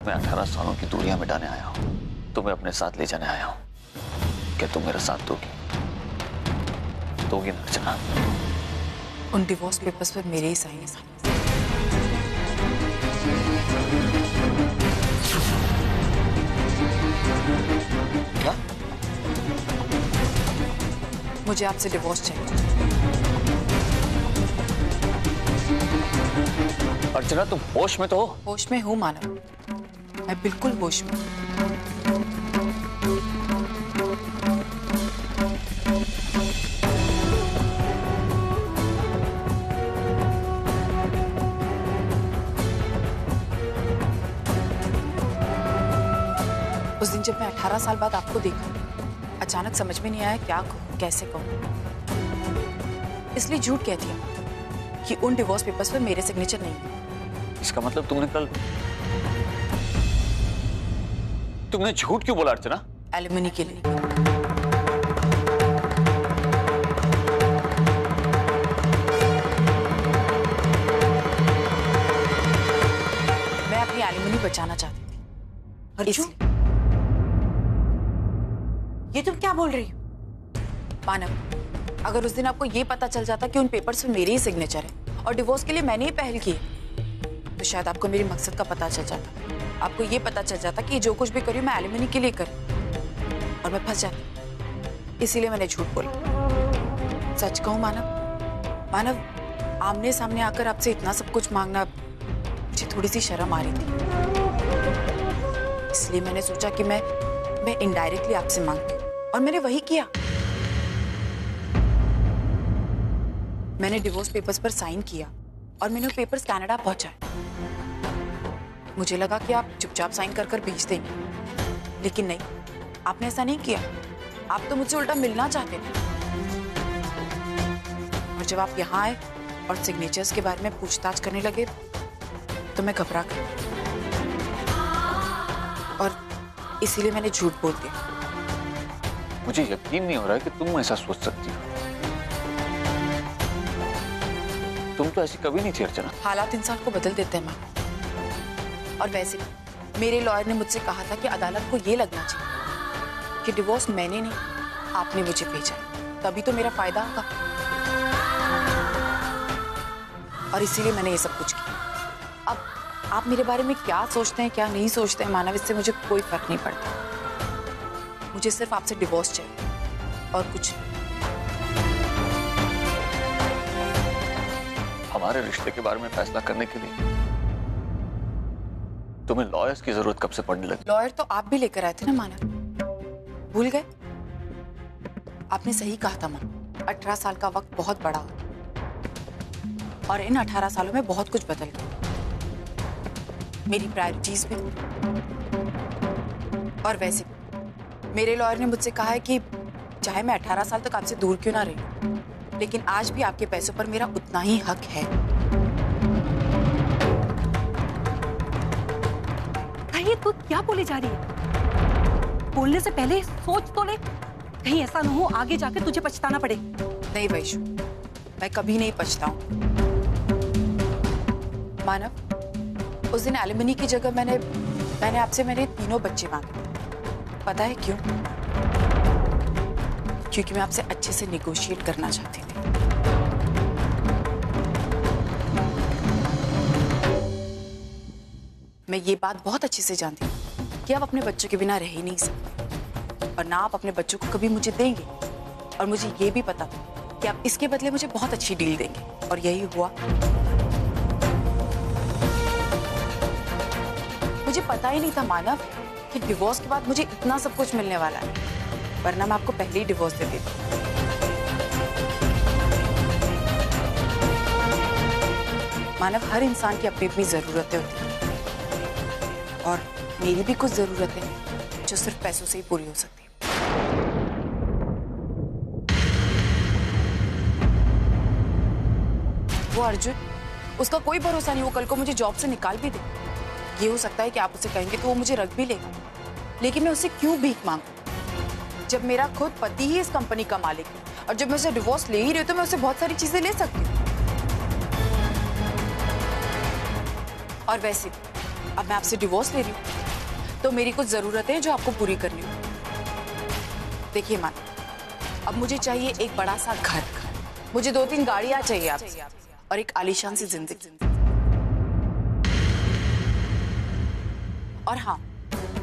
मैं 18 सालों की दूरियां मिटाने आया हूं, तुम्हें अपने साथ ले जाने आया हूं। क्या तुम मेरा साथ दोगी ना अर्चना? उन डिवोर्स पेपर्स पर मेरे ही साइन है। क्या? मुझे आपसे डिवोर्स चाहिए। अर्चना तुम होश में तो हो? होश में हूँ मानव, मैं बिल्कुल होश में। उस दिन जब मैं 18 साल बाद आपको देखा, अचानक समझ में नहीं आया क्या कहूँ, कैसे कहूँ। इसलिए झूठ कह दिया कि उन डिवोर्स पेपर्स पर मेरे सिग्नेचर नहीं है। इसका मतलब तुमने झूठ क्यों बोला अर्चना? एलिमनी के लिए। मैं अपनी एलिमनी बचाना चाहती थी। अर्जुन, ये तुम क्या बोल रही हो? मानव, अगर उस दिन आपको ये पता चल जाता कि उन पेपर्स में मेरे ही सिग्नेचर है और डिवोर्स के लिए मैंने ही पहल की है, तो शायद आपको मेरे मकसद का पता चल जाता। आपको ये पता चल जाता कि जो कुछ भी करी मैं एलिमनी के लिए कर, और मैं फंस जाती। इसीलिए मैंने झूठ बोला। सच कहूं मानव, आमने सामने आकर आपसे इतना सब कुछ मांगना मुझे थोड़ी सी शर्म आ रही थी। इसलिए मैंने सोचा कि मैं इनडायरेक्टली आपसे मांगती, और मैंने वही किया। मैंने डिवोर्स पेपर्स पर साइन किया और मैंने वो पेपर्स कनाडा पहुंचाए। मुझे लगा कि आप चुपचाप साइन कर भेज देंगे, लेकिन नहीं, आपने ऐसा नहीं किया। आप तो मुझसे उल्टा मिलना चाहते थे। और जब आप यहाँ आए और सिग्नेचर्स के बारे में पूछताछ करने लगे तो मैं घबरा गई, और इसीलिए मैंने झूठ बोल दिया। मुझे यकीन नहीं हो रहा है कि तुम ऐसा सोच सकती हो। तुम तो ऐसी कभी नहीं थी अर्चना। हालात इंसान को बदल देते हैं माँ। और वैसे मेरे लॉयर ने मुझसे कहा था कि अदालत को ये लगना चाहिए कि डिवोर्स मैंने नहीं, आपने मुझे भेजा, तभी तो मेरा फायदा होगा। और इसीलिए मैंने ये सब कुछ किया। अब आप मेरे बारे में क्या सोचते हैं, क्या नहीं सोचते हैं मानव, इससे मुझे कोई फर्क नहीं पड़ता। मुझे सिर्फ आपसे डिवोर्स चाहिए और कुछ। हमारे रिश्ते के बारे में फैसला करने के लिए तुम्हें लॉयर्स की जरूरत कब से पड़ने लगी? लॉयर तो आप भी लेकर आए थे ना मानव, भूल गए? आपने सही कहा था मां, 18 साल का वक्त बहुत बड़ा होता, और इन 18 सालों में बहुत कुछ बदल गया। मेरी प्रायोरिटीज भी, और वैसे मेरे लॉयर ने मुझसे कहा है कि चाहे मैं 18 साल तक आपसे दूर क्यों ना रही, लेकिन आज भी आपके पैसों पर मेरा उतना ही हक है। ये तू क्या बोली जा रही है? बोलने से पहले सोच तो ले, कहीं ऐसा ना हो आगे जाके तुझे पछताना पड़े। नहीं वैशु, मैं कभी नहीं पछताऊं। मानव, उस दिन एलिमनी की जगह मैंने आपसे मेरे 3 बच्चे मांगे। पता है क्यों? क्योंकि मैं आपसे अच्छे से नेगोशिएट करना चाहती थी। मैं ये बात बहुत अच्छे से जानती हूँ कि आप अपने बच्चों के बिना रह ही नहीं सकते, और ना आप अपने बच्चों को कभी मुझे देंगे। और मुझे ये भी पता था कि आप इसके बदले मुझे बहुत अच्छी डील देंगे, और यही हुआ। मुझे पता ही नहीं था मानव कि डिवोर्स के बाद मुझे इतना सब कुछ मिलने वाला है, वरना मैं आपको पहले ही डिवोर्स दे देती। मानव, हर इंसान की अपनी अपनी जरूरतें होती हैं, और मेरी भी कुछ जरूरतें हैं जो सिर्फ पैसों से ही पूरी हो सकती है। वो अर्जुन, उसका कोई भरोसा नहीं, वो कल को मुझे जॉब से निकाल भी दे। ये हो सकता है कि आप उसे कहेंगे तो वो मुझे रख भी लेगा, लेकिन मैं उससे क्यों भीख मांगू जब मेरा खुद पति ही इस कंपनी का मालिक है, और जब मैं उसे डिवोर्स ले ही रही हूं तो मैं उससे बहुत सारी चीजें ले सकती हूँ। और वैसे अब मैं आपसे डिवोर्स ले रही हूँ तो मेरी कुछ जरूरतें हैं जो आपको पूरी करनी होगी। देखिए मानव, अब मुझे चाहिए एक बड़ा सा घर, मुझे 2-3 गाड़ियां चाहिए आपसे और एक आलीशान सी जिंदगी। और हाँ,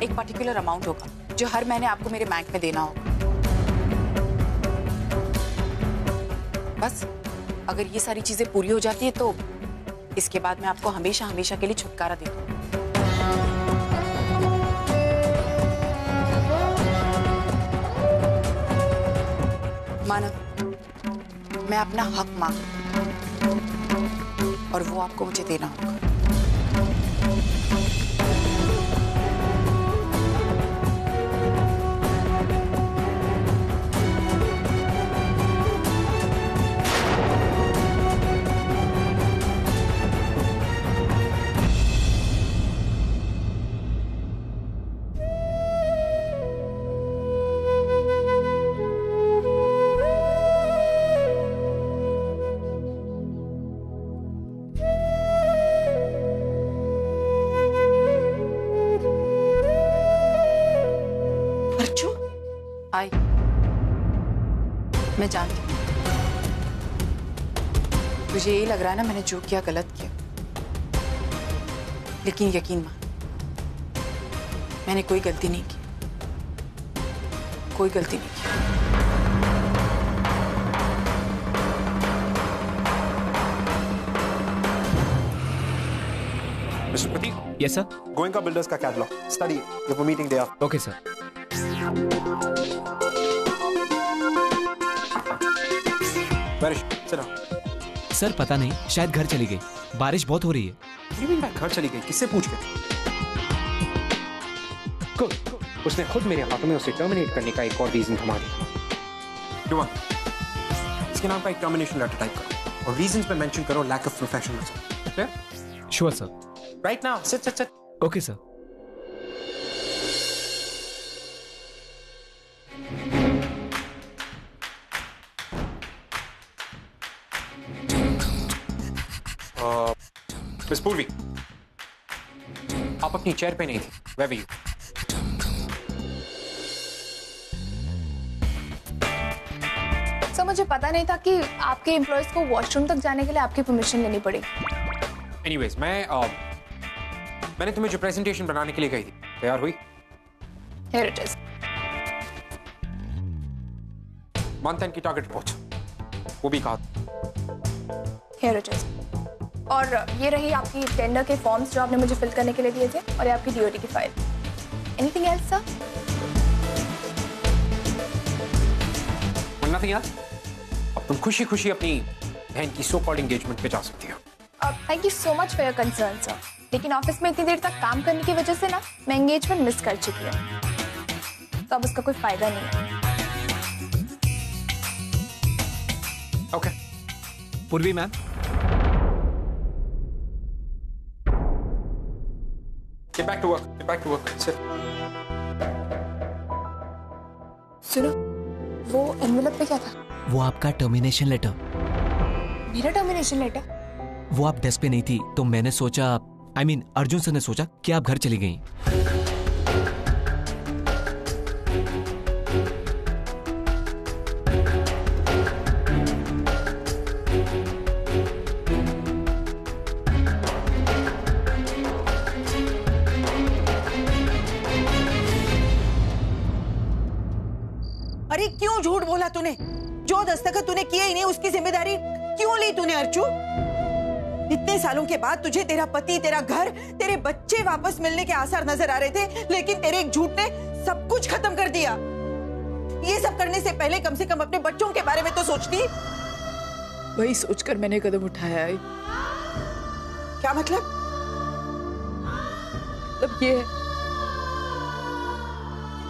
एक पर्टिकुलर अमाउंट होगा जो हर महीने आपको मेरे बैंक में देना होगा। बस अगर ये सारी चीजें पूरी हो जाती है तो इसके बाद मैं आपको हमेशा हमेशा के लिए छुटकारा दे दूंगी। मानव, मैं अपना हक मांगती हूं और वो आपको मुझे देना होगा। आई, मैं जानती हूँ तुझे यही लग रहा है ना मैंने जो किया गलत किया, लेकिन यकीन मान मैंने कोई गलती नहीं की, कोई गलती नहीं की। Mr. Pratik, Yes, sir. Goenka Builders का catalog. Study it. You have a meeting day after. Okay, sir. Where is she? Sit down. Sir पता नहीं, शायद घर चली गई। बारिश बहुत हो रही है। What do you mean by घर चली गई? किससे पूछ के? Good. उसने खुद मेरे हाथों में उसे टर्मिनेट करने का एक और रीजन थमा दिया। Duan, इसके नाम का एक टर्मिनेशन लेटर टाइप करो और रीजंस में मेंशन करो lack of professionalism. Clear? Sure, sir. Right now. Sit. Okay, sir. Miss Purvi, आप अपनी चेयर पे नहीं थी। Where were you? सर मुझे पता नहीं था कि आपके एम्प्लॉयज को वॉशरूम तक जाने के लिए आपकी परमिशन लेनी पड़ेगी। Anyways, मैंने तुम्हें जो प्रेजेंटेशन बनाने के लिए कही थी, तैयार हुई? Here it is. Month and की टारगेट रिपोर्ट, वो भी कहा। Here it is. और ये रही आपकी टेंडर के फॉर्म्स जो आपने मुझे फिल करने के लिए दिए थे और ये आपकी डीओटी की file. Anything else, sir? Nothing else? अब तुम खुशी खुशी अपनी बहन की सो कॉल्ड एंगेजमेंट पे जा सकती हो। Thank you so much for your concern sir, लेकिन ऑफिस में इतनी देर तक काम करने की वजह से ना मैं एंगेजमेंट मिस कर चुकी हूँ, तो अब उसका कोई फायदा नहीं है। ओके। पूर्वी ma'am, Get back to work. Sit. सुनो, वो एनवेलप पे क्या था? वो आपका टर्मिनेशन लेटर। मेरा टर्मिनेशन लेटर? वो आप डेस्क पे नहीं थी तो मैंने सोचा, अर्जुन सर ने सोचा कि आप घर चली गई। अरे क्यों झूठ बोला तूने? जो दस्तखत तूने किए ही नहीं उसकी जिम्मेदारी क्यों ली तूने अर्चू? इतने सालों के बाद तुझे तेरा पति, तेरा घर, तेरे बच्चे वापस मिलने के आसार नजर आ रहे थे, लेकिन तेरे एक झूठ ने सब कुछ खत्म कर दिया। ये सब करने से पहले कम से कम अपने बच्चों के बारे में तो सोचती। वही सोचकर मैंने कदम उठाया है। क्या मतलब ये है,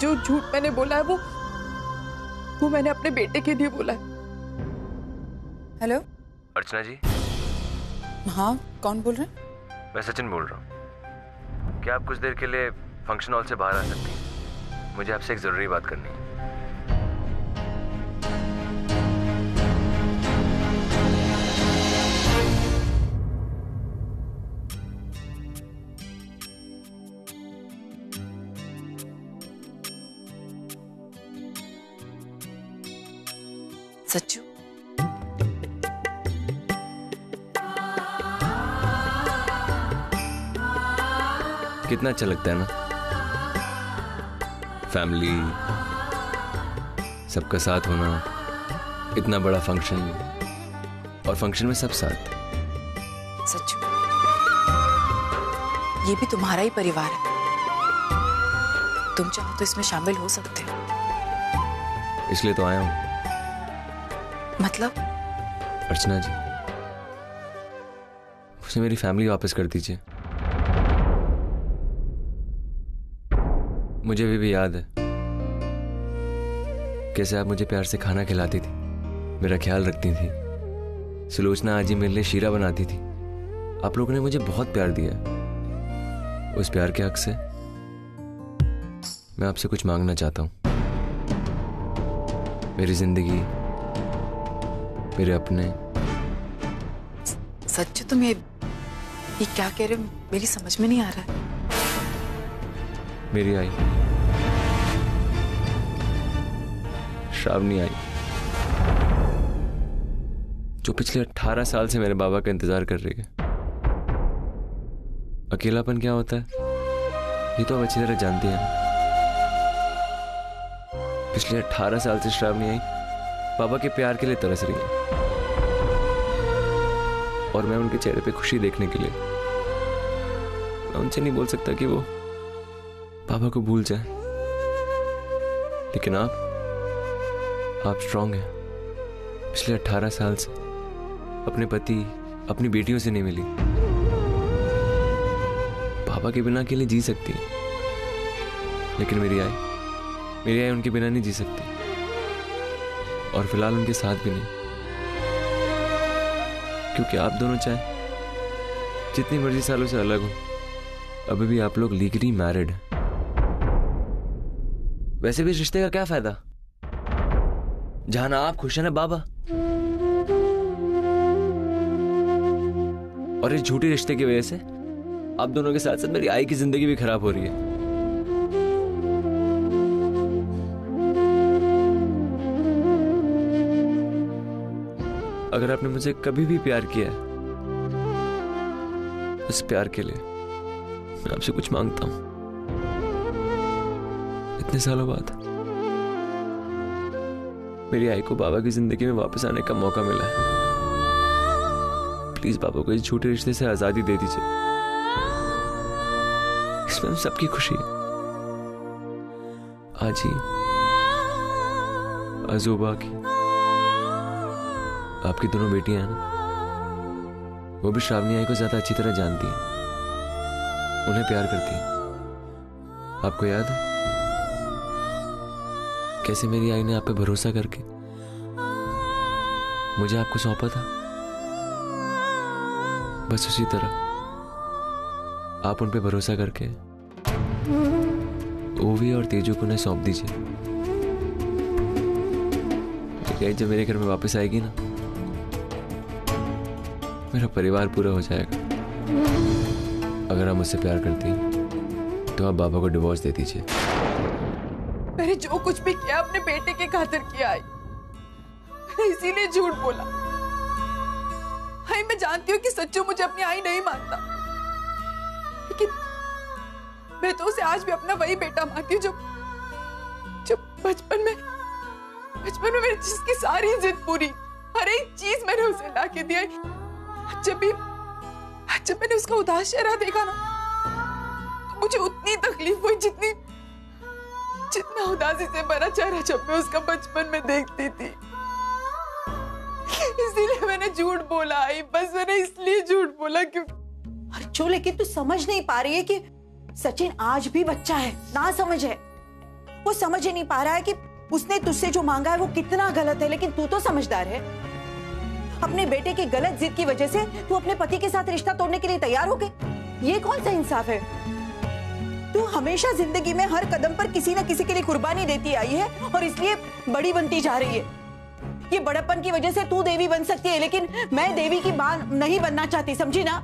जो झूठ मैंने बोला है वो मैंने अपने बेटे के लिए बोला है। हेलो अर्चना जी। हाँ, कौन बोल रहे हैं? मैं सचिन बोल रहा हूँ। क्या आप कुछ देर के लिए फंक्शन हॉल से बाहर आ सकती हैं? मुझे आपसे एक जरूरी बात करनी है। सच्चू, कितना अच्छा लगता है ना, फैमिली, सबका साथ होना, इतना बड़ा फंक्शन, और फंक्शन में सब साथ। सच्चू, ये भी तुम्हारा ही परिवार है, तुम चाहो तो इसमें शामिल हो सकते हो। इसलिए तो आया हूं। मतलब? अर्चना जी, मुझे मेरी फैमिली वापस कर दीजिए। मुझे भी याद है कैसे आप मुझे प्यार से खाना खिलाती थी, मेरा ख्याल रखती थी। सुलोचना आज ही मेरे लिए शीरा बनाती थी। आप लोगों ने मुझे बहुत प्यार दिया। उस प्यार के हक से मैं आपसे कुछ मांगना चाहता हूं। मेरी जिंदगी, मेरे अपने। सच्चू, तुम ये क्या कह रहे हो? मेरी समझ में नहीं आ रहा है। मेरी आई, श्रावणी आई, जो पिछले 18 साल से मेरे बाबा का इंतजार कर रही है। अकेलापन क्या होता है ये तो आप अच्छी तरह जानती हैं। पिछले 18 साल से श्रावणी आई बाबा के प्यार के लिए तरस रही है, और मैं उनके चेहरे पे खुशी देखने के लिए, मैं उनसे नहीं बोल सकता कि वो बाबा को भूल जाए। लेकिन आप स्ट्रांग हैं। पिछले 18 साल से अपने पति, अपनी बेटियों से नहीं मिली। बाबा के बिना अकेले जी सकती है, लेकिन मेरी आई उनके बिना नहीं जी सकती, और फिलहाल उनके साथ भी नहीं। क्योंकि आप दोनों चाहे जितनी मर्जी सालों से अलग हो, अभी भी आप लोग लीगली मैरिड हैं। वैसे भी इस रिश्ते का क्या फायदा जहां ना आप खुश हैं ना बाबा। और इस झूठे रिश्ते की वजह से आप दोनों के साथ साथ मेरी आई की जिंदगी भी खराब हो रही है। अगर आपने मुझे कभी भी प्यार किया है, उस प्यार के लिए मैं आपसे कुछ मांगता हूं। इतने सालों बाद मेरी आई को बाबा की जिंदगी में वापस आने का मौका मिला है। प्लीज बाबा को इस झूठे रिश्ते से आजादी दे दीजिए। इसमें हम सबकी खुशी है। आज ही अजूबा की आपकी दोनों बेटियां हैं ना, वो भी श्रावणी आई को ज्यादा अच्छी तरह जानती हैं, उन्हें प्यार करती हैं। आपको याद है कैसे मेरी आई ने आप पे भरोसा करके मुझे आपको सौंपा था? बस उसी तरह आप उन पे भरोसा करके ओवी और तेजू को उन्हें सौंप दीजिए। जब मेरे घर में वापस आएगी ना, मेरा परिवार पूरा हो जाएगा। अगर आप मुझसे प्यार करती हैं तो आप बाबा को डिवोर्स दे दीजिए। मैंने जो कुछ भी किया अपने बेटे के खातिर किया है, मैंने इसीलिए झूठ बोला। हाय, मैं जानती हूँ कि सच्चू मुझे अपनी आई नहीं मानता, लेकिन मैं तो उसे आज भी अपना वही बेटा मानती हूँ जो बचपन में मेरी जिसकी सारी जिद पूरी, हर एक चीज मैंने उसे ला के दिया। जब मैंने उसका उदास चेहरा देखा ना, तो मुझे उतनी तकलीफ हुई जितना उदासी से भरा चेहरा जब मैं उसका बचपन में देखती थी। इसीलिए मैंने झूठ बोला। बस मैंने इसलिए झूठ बोला क्योंकि अर्चो, लेकिन तू समझ नहीं पा रही है कि सचिन आज भी बच्चा है, ना समझ है। वो समझ ही नहीं पा रहा है कि उसने तुझसे जो मांगा है वो कितना गलत है, लेकिन तू तो समझदार है। अपने बेटे की गलत जिद की वजह से तू अपने पति के साथ रिश्ता तोड़ने के लिए तैयार हो गई। ये कौन सा इंसाफ है? तू हमेशा जिंदगी में हर कदम पर किसी न किसी के लिए कुर्बानी देती आई है, और इसलिए बड़ी बनती जा रही है। ये बड़प्पन की वजह से तू देवी बन सकती है, लेकिन मैं देवी की मां नहीं बनना चाहती, समझी ना?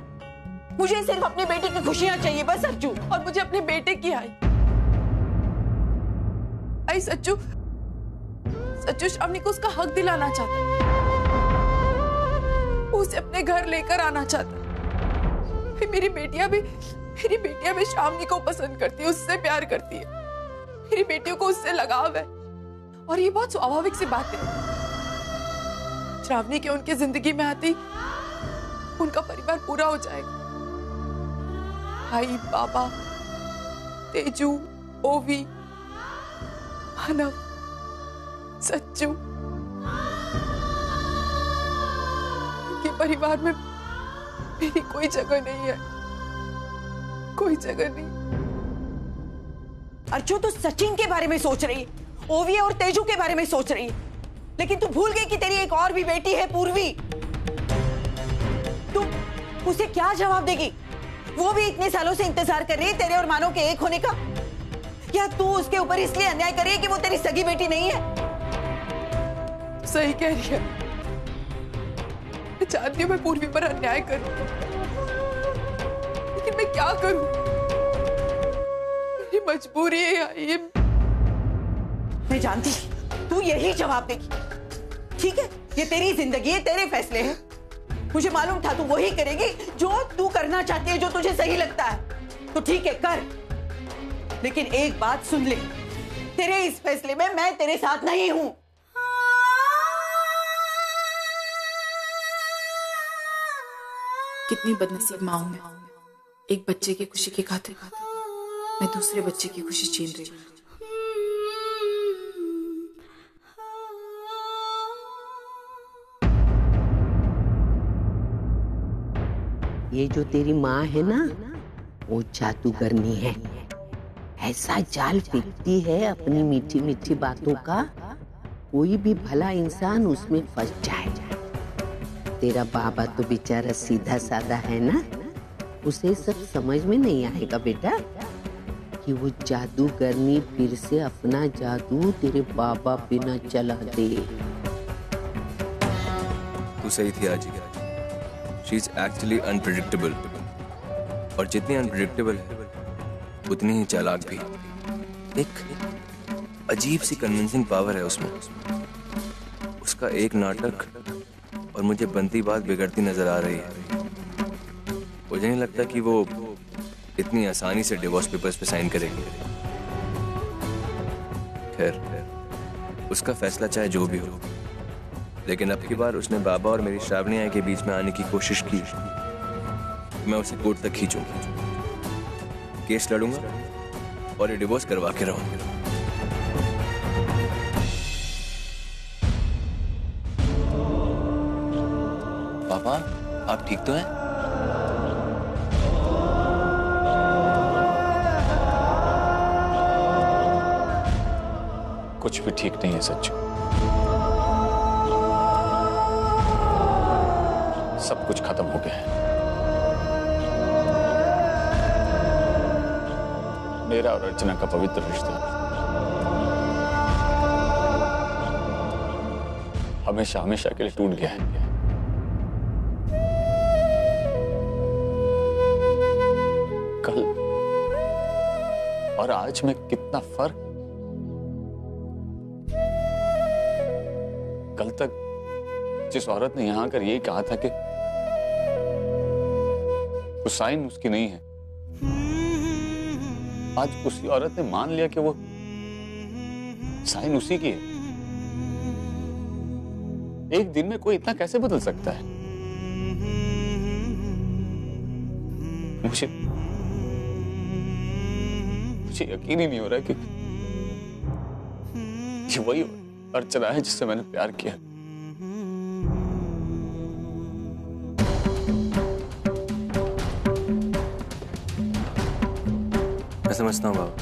मुझे सिर्फ अपनी बेटी की खुशियां चाहिए, बस अर्जू। और मुझे अपने बेटे की आई सच्चू सच्चू श्रावणी को उसका हक दिलाना चाहता है, उसे अपने घर लेकर आना चाहता है। फिर मेरी बेटियां भी श्रावणी को पसंद करती है, उससे प्यार करती है, मेरी बेटियों को उससे लगाव है और ये बहुत स्वाभाविक सी बात है। श्रावणी के उनकी जिंदगी में आती उनका परिवार पूरा हो जाएगा। भाई, बाबा, तेजू, ओवी, मानव, सच्चू, इनके परिवार में मेरी कोई जगह नहीं है, कोई जगह नहीं। अर्चू, तू सचिन के बारे में सोच रही, ओवी और तेजू के बारे में सोच रही, लेकिन तू भूल गई कि तेरी एक और भी बेटी है, पूर्वी। तू उसे क्या जवाब देगी? वो भी इतने सालों से इंतजार कर रही है तेरे और मानव के एक होने का। या तू उसके ऊपर इसलिए अन्याय कर रही है कि वो तेरी सगी बेटी नहीं है? सही कह रही है, मैं चाहती हूँ मैं पूर्वी पर अन्याय करूं, लेकिन मैं क्या करूं? मेरी मजबूरी है ये। मैं जानती थी तू यही जवाब देगी। ठीक है, ये तेरी जिंदगी है, तेरे फैसले हैं। मुझे मालूम था तू वही करेगी जो तू करना चाहती है, जो तुझे सही लगता है। तो ठीक है, कर, लेकिन एक बात सुन ले, तेरे इस फैसले में मैं तेरे साथ नहीं हूं। कितनी बदनसीब मां हूं मैं। एक बच्चे की खुशी की खातिर मैं दूसरे बच्चे की खुशी छीन रही हूं। ये जो तेरी माँ है ना, वो जादूगरनी है। ऐसा जाल फेंकती है अपनी मीठी मीठी बातों का, कोई भी भला इंसान उसमें फंस जाए। तेरा बाबा तो बेचारा सीधा साधा है ना, उसे सब समझ में नहीं आएगा बेटा कि वो जादूगरनी फिर से अपना जादू तेरे बाबा पे न चला दे। तू सही थी आज। शी इज एक्चुअली अनप्रेडिक्टेबल, और जितनी अनप्रेडिक्टेबल है उतनी ही चालाक भी। एक अजीब सी कन्विंसिंग पावर है उसमें। उसका एक नाटक और मुझे बनती बात बिगड़ती नजर आ रही है। मुझे नहीं लगता कि वो इतनी आसानी से डिवोर्स पेपर्स पे साइन करेगी। खैर, उसका फैसला चाहे जो भी हो, लेकिन अब की बार उसने बाबा और मेरी श्रावणी के बीच में आने की कोशिश की। मैं उसे कोर्ट तक खींचूंगा, केस लड़ूंगा और ये डिवोर्स करवा के रहूंगा। पापा, आप ठीक तो हैं? कुछ भी ठीक नहीं है सच्चू। सब कुछ खत्म हो गया है। मेरा और अर्चना का पवित्र रिश्ता हमेशा हमेशा के लिए टूट गया है। कल और आज में कितना फर्क। कल तक जिस औरत ने यहां आकर यही कहा था कि वो साइन उसकी नहीं है, आज उसी औरत ने मान लिया कि वो साइन उसी की है। एक दिन में कोई इतना कैसे बदल सकता है? मुझे यकीन ही नहीं हो रहा कि ये वही अर्चना है जिससे मैंने प्यार किया। मैं समझता हूँ बाबा,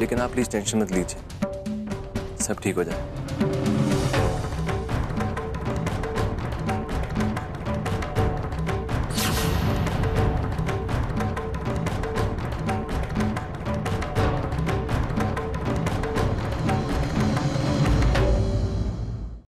लेकिन आप प्लीज टेंशन मत लीजिए, सब ठीक हो जाए।